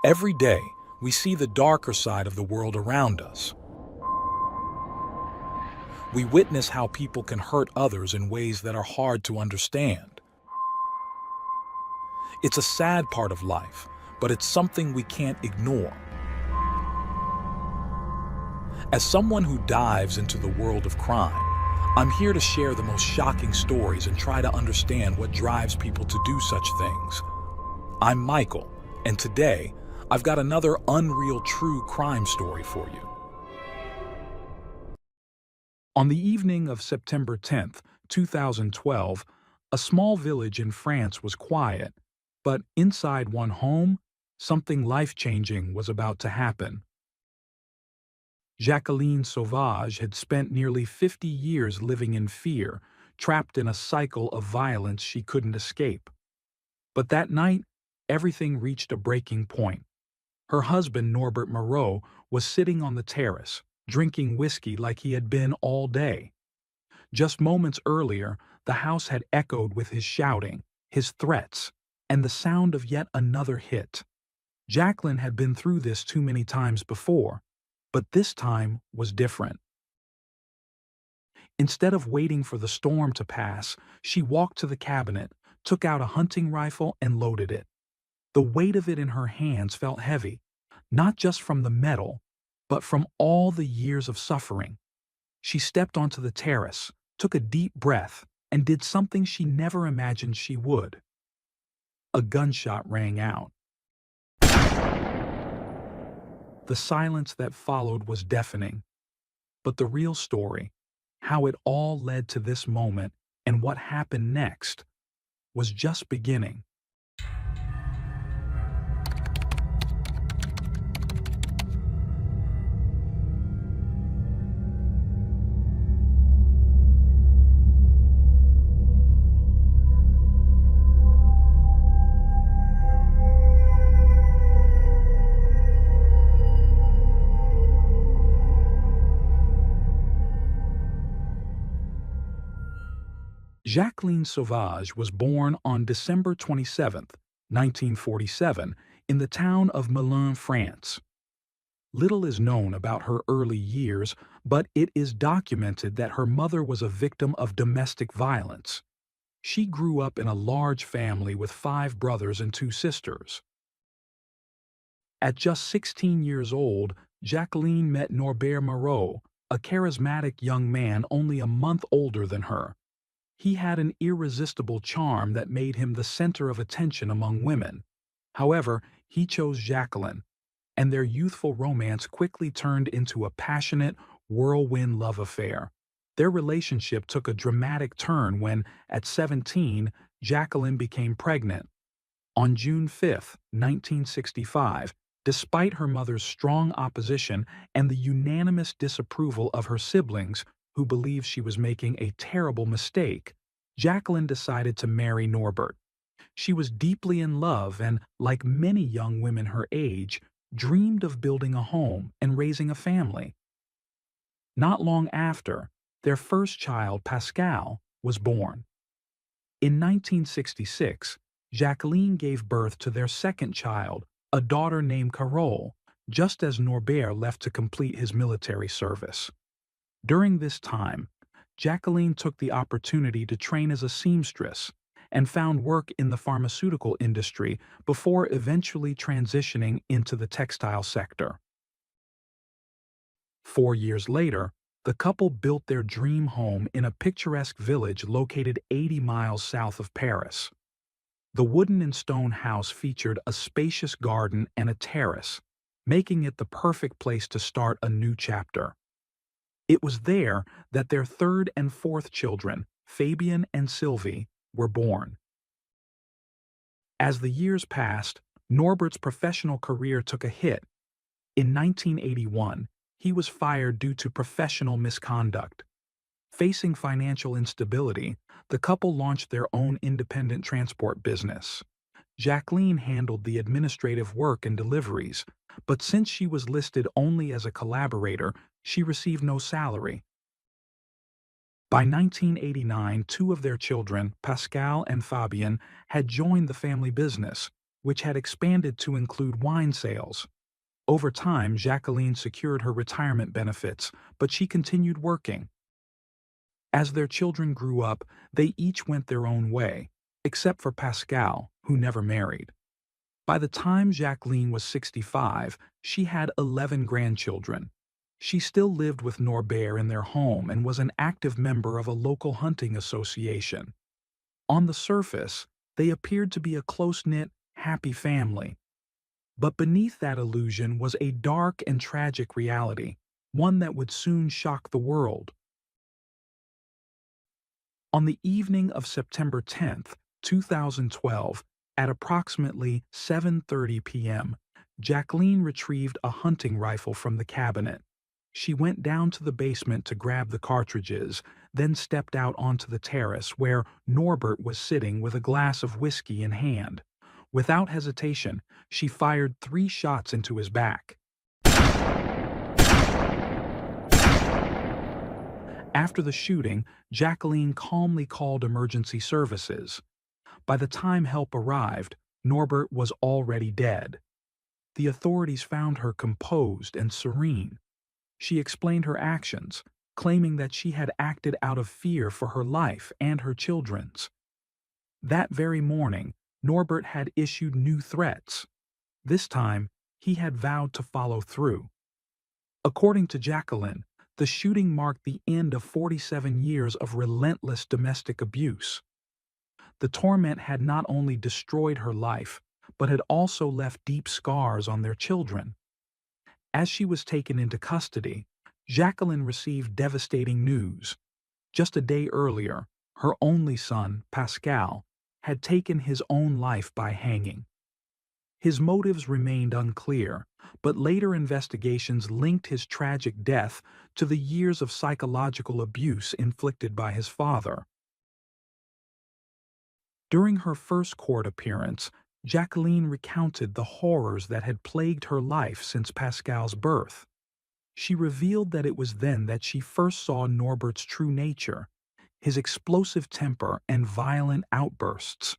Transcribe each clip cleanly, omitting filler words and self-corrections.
Every day, we see the darker side of the world around us. We witness how people can hurt others in ways that are hard to understand. It's a sad part of life, but it's something we can't ignore. As someone who dives into the world of crime, I'm here to share the most shocking stories and try to understand what drives people to do such things. I'm Michael, and today, I've got another unreal true crime story for you. On the evening of September 10th, 2012, a small village in France was quiet, but inside one home, something life-changing was about to happen. Jacqueline Sauvage had spent nearly 50 years living in fear, trapped in a cycle of violence she couldn't escape. But that night, everything reached a breaking point. Her husband, Norbert Moreau, was sitting on the terrace, drinking whiskey like he had been all day. Just moments earlier, the house had echoed with his shouting, his threats, and the sound of yet another hit. Jacqueline had been through this too many times before, but this time was different. Instead of waiting for the storm to pass, she walked to the cabinet, took out a hunting rifle, and loaded it. The weight of it in her hands felt heavy, not just from the metal, but from all the years of suffering. She stepped onto the terrace, took a deep breath, and did something she never imagined she would. A gunshot rang out. The silence that followed was deafening. But the real story, how it all led to this moment and what happened next, was just beginning. Jacqueline Sauvage was born on December 27, 1947, in the town of Melun, France. Little is known about her early years, but it is documented that her mother was a victim of domestic violence. She grew up in a large family with 5 brothers and 2 sisters. At just 16 years old, Jacqueline met Norbert Moreau, a charismatic young man only a month older than her. He had an irresistible charm that made him the center of attention among women. However, he chose Jacqueline, and their youthful romance quickly turned into a passionate, whirlwind love affair. Their relationship took a dramatic turn when, at 17, Jacqueline became pregnant. On June 5, 1965, despite her mother's strong opposition and the unanimous disapproval of her siblings, who believed she was making a terrible mistake, Jacqueline decided to marry Norbert. She was deeply in love and, like many young women her age, dreamed of building a home and raising a family. Not long after, their first child, Pascal, was born. In 1966, Jacqueline gave birth to their second child, a daughter named Carole, just as Norbert left to complete his military service. During this time, Jacqueline took the opportunity to train as a seamstress and found work in the pharmaceutical industry before eventually transitioning into the textile sector. 4 years later, the couple built their dream home in a picturesque village located 80 miles south of Paris. The wooden and stone house featured a spacious garden and a terrace, making it the perfect place to start a new chapter. It was there that their third and fourth children, Fabian and Sylvie, were born. As the years passed, Norbert's professional career took a hit. In 1981, he was fired due to professional misconduct. Facing financial instability, the couple launched their own independent transport business. Jacqueline handled the administrative work and deliveries, but since she was listed only as a collaborator, she received no salary. By 1989, 2 of their children, Pascal and Fabien, had joined the family business, which had expanded to include wine sales. Over time, Jacqueline secured her retirement benefits, but she continued working. As their children grew up, they each went their own way, except for Pascal, who never married. By the time Jacqueline was 65, she had 11 grandchildren. She still lived with Norbert in their home and was an active member of a local hunting association. On the surface, they appeared to be a close-knit, happy family. But beneath that illusion was a dark and tragic reality, one that would soon shock the world. On the evening of September 10th, 2012, at approximately 7:30 p.m., Jacqueline retrieved a hunting rifle from the cabinet. She went down to the basement to grab the cartridges, then stepped out onto the terrace where Norbert was sitting with a glass of whiskey in hand. Without hesitation, she fired 3 shots into his back. After the shooting, Jacqueline calmly called emergency services. By the time help arrived, Norbert was already dead. The authorities found her composed and serene. She explained her actions, claiming that she had acted out of fear for her life and her children's. That very morning, Norbert had issued new threats. This time, he had vowed to follow through. According to Jacqueline, the shooting marked the end of 47 years of relentless domestic abuse. The torment had not only destroyed her life, but had also left deep scars on their children. As she was taken into custody, Jacqueline received devastating news. Just a day earlier, her only son, Pascal, had taken his own life by hanging. His motives remained unclear, but later investigations linked his tragic death to the years of psychological abuse inflicted by his father. During her first court appearance, Jacqueline recounted the horrors that had plagued her life since Pascal's birth. She revealed that it was then that she first saw Norbert's true nature, his explosive temper and violent outbursts.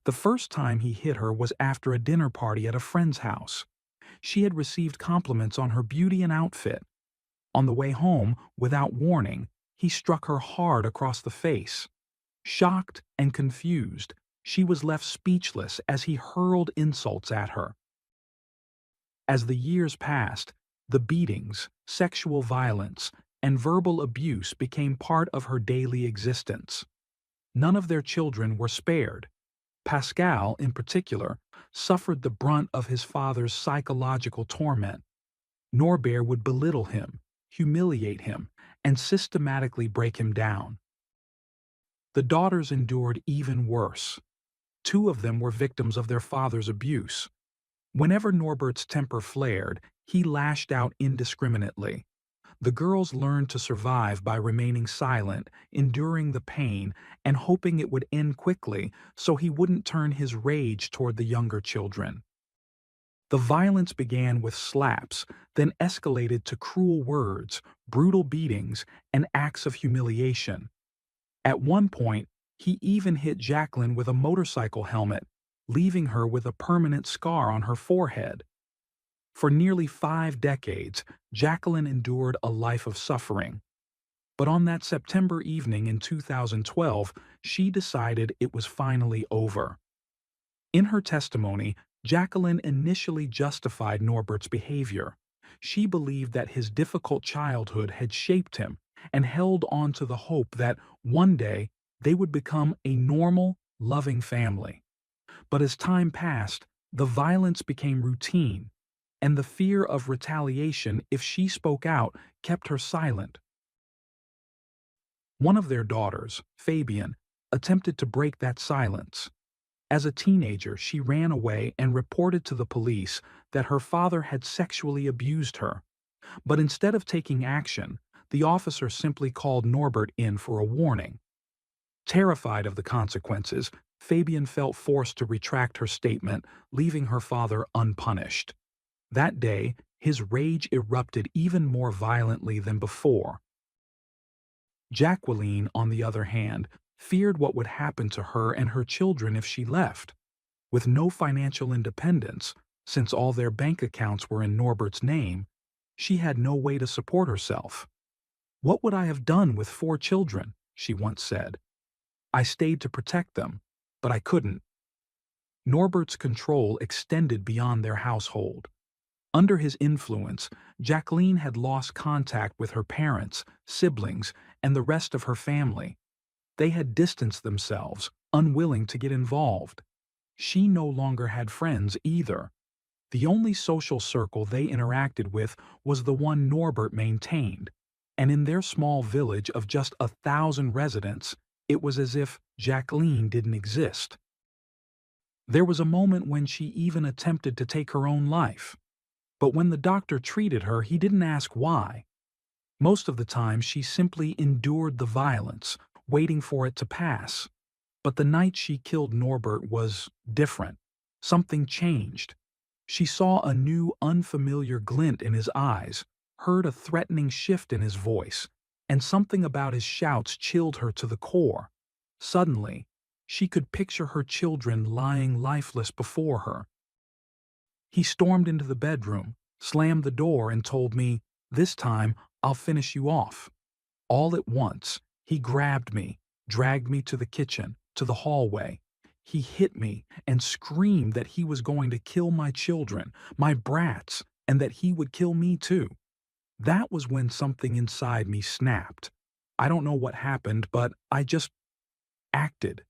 The first time he hit her was after a dinner party at a friend's house. She had received compliments on her beauty and outfit. On the way home, without warning, he struck her hard across the face. Shocked and confused, she was left speechless as he hurled insults at her. As the years passed, the beatings, sexual violence, and verbal abuse became part of her daily existence. None of their children were spared. Pascal, in particular, suffered the brunt of his father's psychological torment. Norbert would belittle him, humiliate him, and systematically break him down. The daughters endured even worse. 2 of them were victims of their father's abuse. Whenever Norbert's temper flared, he lashed out indiscriminately. The girls learned to survive by remaining silent, enduring the pain, and hoping it would end quickly so he wouldn't turn his rage toward the younger children. The violence began with slaps, then escalated to cruel words, brutal beatings, and acts of humiliation. At one point, he even hit Jacqueline with a motorcycle helmet, leaving her with a permanent scar on her forehead. For nearly 5 decades, Jacqueline endured a life of suffering. But on that September evening in 2012, she decided it was finally over. In her testimony, Jacqueline initially justified Norbert's behavior. She believed that his difficult childhood had shaped him and held on to the hope that one day they would become a normal, loving family. But as time passed, the violence became routine, and the fear of retaliation if she spoke out kept her silent. One of their daughters, Fabienne, attempted to break that silence. As a teenager, she ran away and reported to the police that her father had sexually abused her. But instead of taking action, the officer simply called Norbert in for a warning. Terrified of the consequences, Fabienne felt forced to retract her statement, leaving her father unpunished. That day, his rage erupted even more violently than before. Jacqueline, on the other hand, feared what would happen to her and her children if she left. With no financial independence, since all their bank accounts were in Norbert's name, she had no way to support herself. "What would I have done with 4 children?" she once said. "I stayed to protect them, but I couldn't." Norbert's control extended beyond their household. Under his influence, Jacqueline had lost contact with her parents, siblings, and the rest of her family. They had distanced themselves, unwilling to get involved. She no longer had friends either. The only social circle they interacted with was the one Norbert maintained, and in their small village of just 1,000 residents, it was as if Jacqueline didn't exist. There was a moment when she even attempted to take her own life. But when the doctor treated her, he didn't ask why. Most of the time, she simply endured the violence, waiting for it to pass. But the night she killed Norbert was different. Something changed. She saw a new, unfamiliar glint in his eyes, heard a threatening shift in his voice, and something about his shouts chilled her to the core. Suddenly, she could picture her children lying lifeless before her. He stormed into the bedroom, slammed the door, and told me, "This time, I'll finish you off." All at once, he grabbed me, dragged me to the kitchen, to the hallway. He hit me and screamed that he was going to kill my children, my brats, and that he would kill me too. That was when something inside me snapped. I don't know what happened, but I just acted.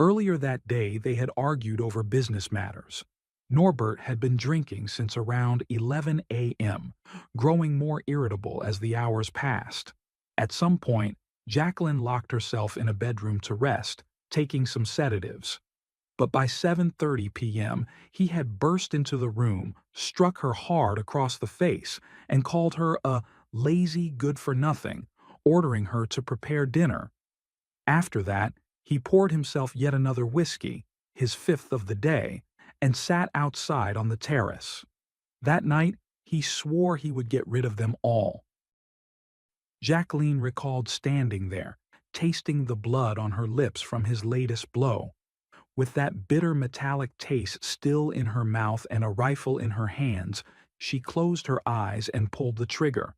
Earlier that day, they had argued over business matters. Norbert had been drinking since around 11 a.m., growing more irritable as the hours passed. At some point, Jacqueline locked herself in a bedroom to rest, taking some sedatives. But by 7:30 p.m., he had burst into the room, struck her hard across the face, and called her a lazy good-for-nothing, ordering her to prepare dinner. After that, he poured himself yet another whiskey, his 5th of the day, and sat outside on the terrace. That night, he swore he would get rid of them all. Jacqueline recalled standing there, tasting the blood on her lips from his latest blow. With that bitter metallic taste still in her mouth and a rifle in her hands, she closed her eyes and pulled the trigger.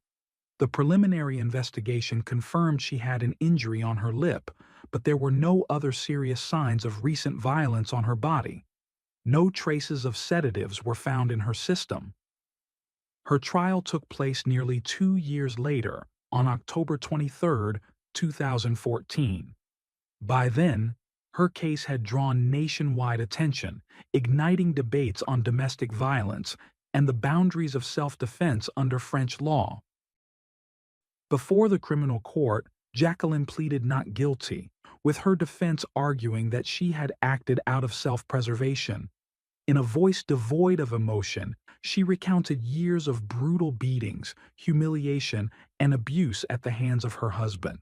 The preliminary investigation confirmed she had an injury on her lip, but there were no other serious signs of recent violence on her body. No traces of sedatives were found in her system. Her trial took place nearly 2 years later, on October 23, 2014. By then, her case had drawn nationwide attention, igniting debates on domestic violence and the boundaries of self-defense under French law. Before the criminal court, Jacqueline pleaded not guilty, with her defense arguing that she had acted out of self-preservation. In a voice devoid of emotion, she recounted years of brutal beatings, humiliation, and abuse at the hands of her husband.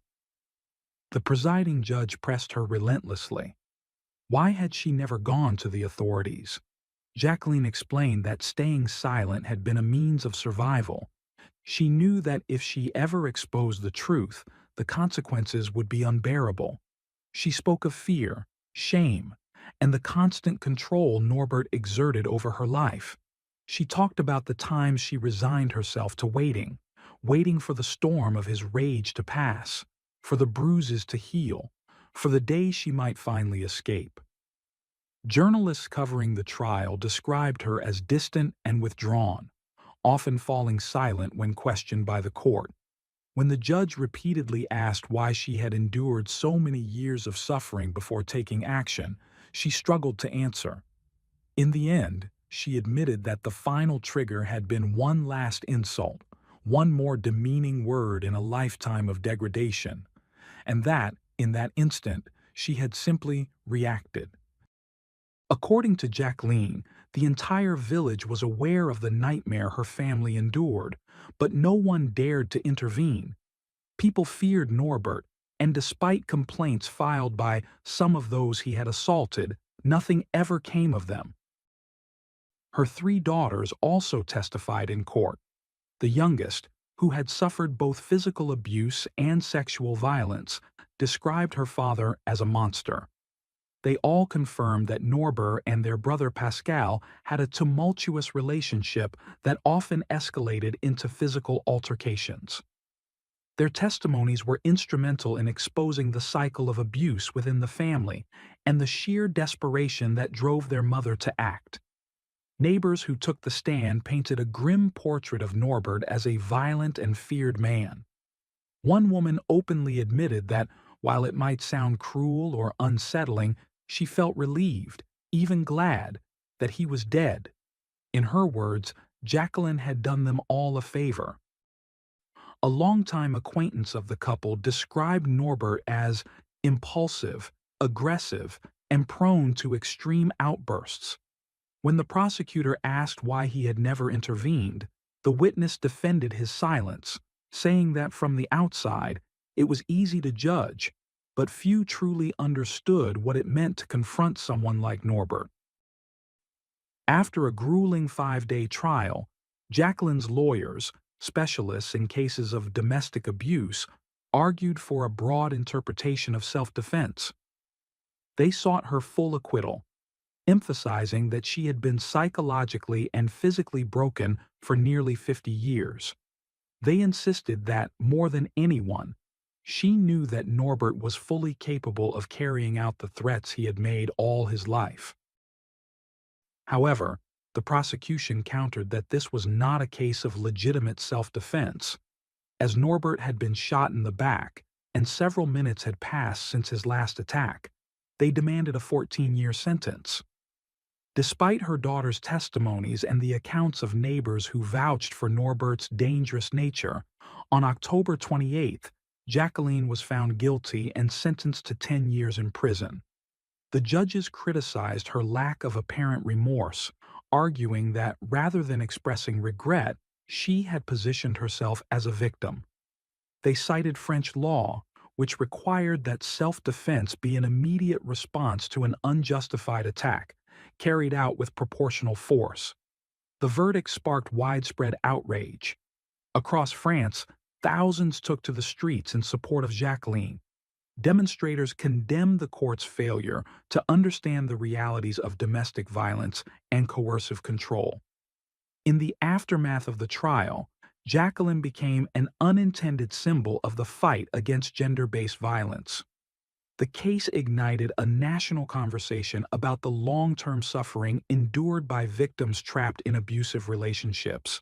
The presiding judge pressed her relentlessly. Why had she never gone to the authorities? Jacqueline explained that staying silent had been a means of survival. She knew that if she ever exposed the truth, the consequences would be unbearable. She spoke of fear, shame, and the constant control Norbert exerted over her life. She talked about the times she resigned herself to waiting for the storm of his rage to pass, for the bruises to heal, for the day she might finally escape. Journalists covering the trial described her as distant and withdrawn, often falling silent when questioned by the court. When the judge repeatedly asked why she had endured so many years of suffering before taking action, she struggled to answer. In the end, she admitted that the final trigger had been one last insult, one more demeaning word in a lifetime of degradation, and that, in that instant, she had simply reacted. According to Jacqueline, the entire village was aware of the nightmare her family endured, but no one dared to intervene. People feared Norbert, and despite complaints filed by some of those he had assaulted, nothing ever came of them. Her 3 daughters also testified in court. The youngest, who had suffered both physical abuse and sexual violence, described her father as a monster. They all confirmed that Norbert and their brother Pascal had a tumultuous relationship that often escalated into physical altercations. Their testimonies were instrumental in exposing the cycle of abuse within the family and the sheer desperation that drove their mother to act. Neighbors who took the stand painted a grim portrait of Norbert as a violent and feared man. One woman openly admitted that, while it might sound cruel or unsettling, she felt relieved, even glad, that he was dead. In her words, Jacqueline had done them all a favor. A longtime acquaintance of the couple described Norbert as impulsive, aggressive, and prone to extreme outbursts. When the prosecutor asked why he had never intervened, the witness defended his silence, saying that from the outside, it was easy to judge, but few truly understood what it meant to confront someone like Norbert. After a grueling 5-day trial, Jacqueline's lawyers, specialists in cases of domestic abuse, argued for a broad interpretation of self-defense. They sought her full acquittal, emphasizing that she had been psychologically and physically broken for nearly 50 years. They insisted that, more than anyone, she knew that Norbert was fully capable of carrying out the threats he had made all his life. However, the prosecution countered that this was not a case of legitimate self-defense, as Norbert had been shot in the back and several minutes had passed since his last attack. They demanded a 14-year sentence. Despite her daughter's testimonies and the accounts of neighbors who vouched for Norbert's dangerous nature, on October 28th, Jacqueline was found guilty and sentenced to 10 years in prison. The judges criticized her lack of apparent remorse, arguing that rather than expressing regret, she had positioned herself as a victim. They cited French law, which required that self-defense be an immediate response to an unjustified attack, carried out with proportional force. The verdict sparked widespread outrage. Across France, thousands took to the streets in support of Jacqueline. Demonstrators condemned the court's failure to understand the realities of domestic violence and coercive control. In the aftermath of the trial, Jacqueline became an unintended symbol of the fight against gender-based violence. The case ignited a national conversation about the long-term suffering endured by victims trapped in abusive relationships.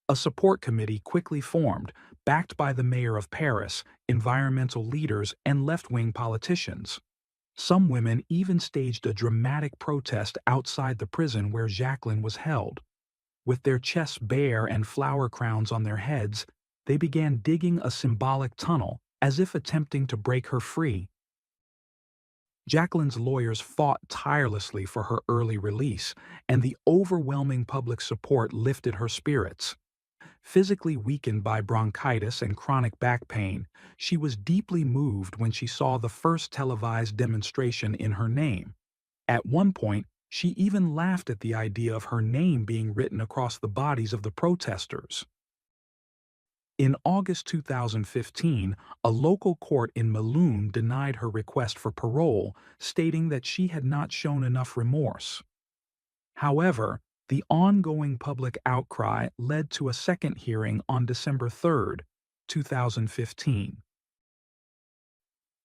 A support committee quickly formed, backed by the mayor of Paris, environmental leaders, and left-wing politicians. Some women even staged a dramatic protest outside the prison where Jacqueline was held. With their chests bare and flower crowns on their heads, they began digging a symbolic tunnel, as if attempting to break her free. Jacqueline's lawyers fought tirelessly for her early release, and the overwhelming public support lifted her spirits. Physically weakened by bronchitis and chronic back pain, she was deeply moved when she saw the first televised demonstration in her name. At one point, she even laughed at the idea of her name being written across the bodies of the protesters. In August 2015, a local court in Melun denied her request for parole, stating that she had not shown enough remorse. However, the ongoing public outcry led to a second hearing on December 3, 2015.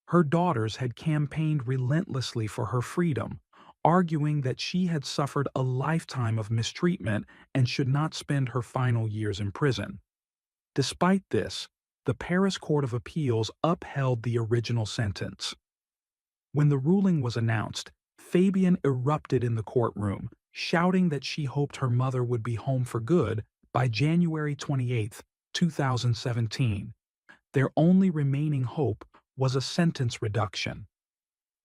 Her daughters had campaigned relentlessly for her freedom, arguing that she had suffered a lifetime of mistreatment and should not spend her final years in prison. Despite this, the Paris Court of Appeals upheld the original sentence. When the ruling was announced, Fabienne erupted in the courtroom, shouting that she hoped her mother would be home for good by January 28, 2017. Their only remaining hope was a sentence reduction.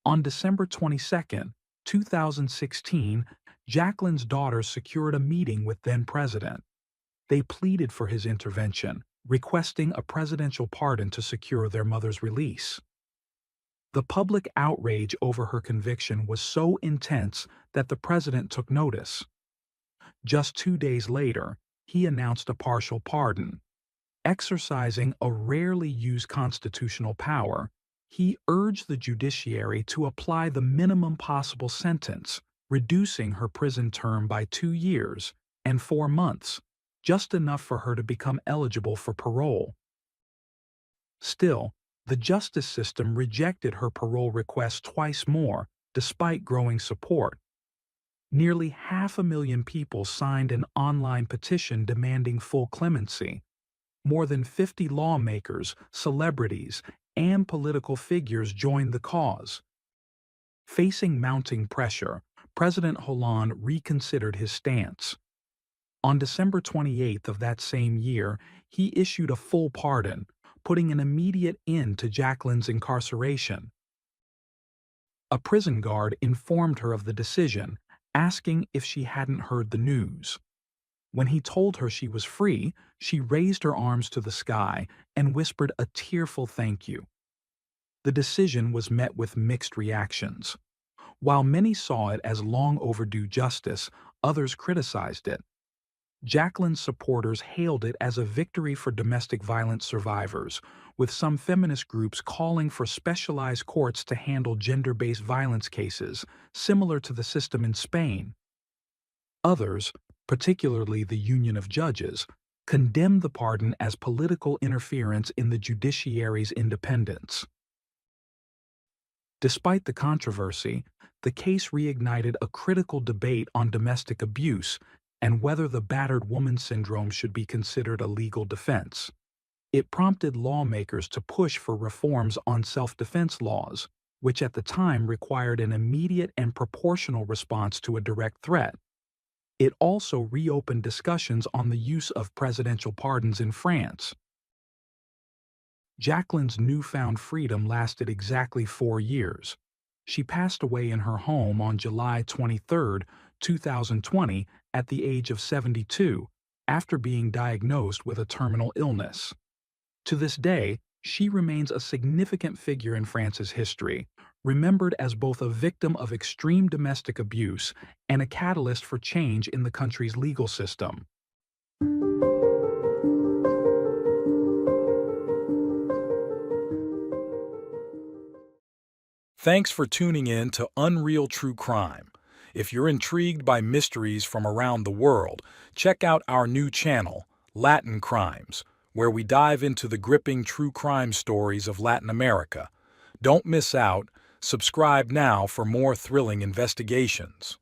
On December 22, 2016, Jacqueline's daughters secured a meeting with then-President. They pleaded for his intervention, requesting a presidential pardon to secure their mother's release. The public outrage over her conviction was so intense that the president took notice. Just 2 days later, he announced a partial pardon. Exercising a rarely used constitutional power, He urged the judiciary to apply the minimum possible sentence, reducing her prison term by 2 years and 4 months, just enough for her to become eligible for parole. Still, the justice system rejected her parole request twice more, despite growing support. Nearly 500,000 people signed an online petition demanding full clemency. More than 50 lawmakers, celebrities, and political figures joined the cause. Facing mounting pressure, President Hollande reconsidered his stance. On December 28th of that same year, he issued a full pardon, putting an immediate end to Jacqueline's incarceration. A prison guard informed her of the decision, asking if she hadn't heard the news. When he told her she was free, she raised her arms to the sky and whispered a tearful thank you. The decision was met with mixed reactions. While many saw it as long overdue justice, others criticized it. Jacqueline's supporters hailed it as a victory for domestic violence survivors, with some feminist groups calling for specialized courts to handle gender-based violence cases, similar to the system in Spain. Others, particularly the Union of Judges, condemned the pardon as political interference in the judiciary's independence. Despite the controversy, the case reignited a critical debate on domestic abuse and whether the battered woman syndrome should be considered a legal defense. It prompted lawmakers to push for reforms on self-defense laws, which at the time required an immediate and proportional response to a direct threat. It also reopened discussions on the use of presidential pardons in France. Jacqueline's newfound freedom lasted exactly 4 years. She passed away in her home on July 23, 2020, at the age of 72, after being diagnosed with a terminal illness. To this day, she remains a significant figure in France's history, remembered as both a victim of extreme domestic abuse and a catalyst for change in the country's legal system. Thanks for tuning in to Unreal True Crime. If you're intrigued by mysteries from around the world, check out our new channel, Latin Crimes, where we dive into the gripping true crime stories of Latin America. Don't miss out. Subscribe now for more thrilling investigations.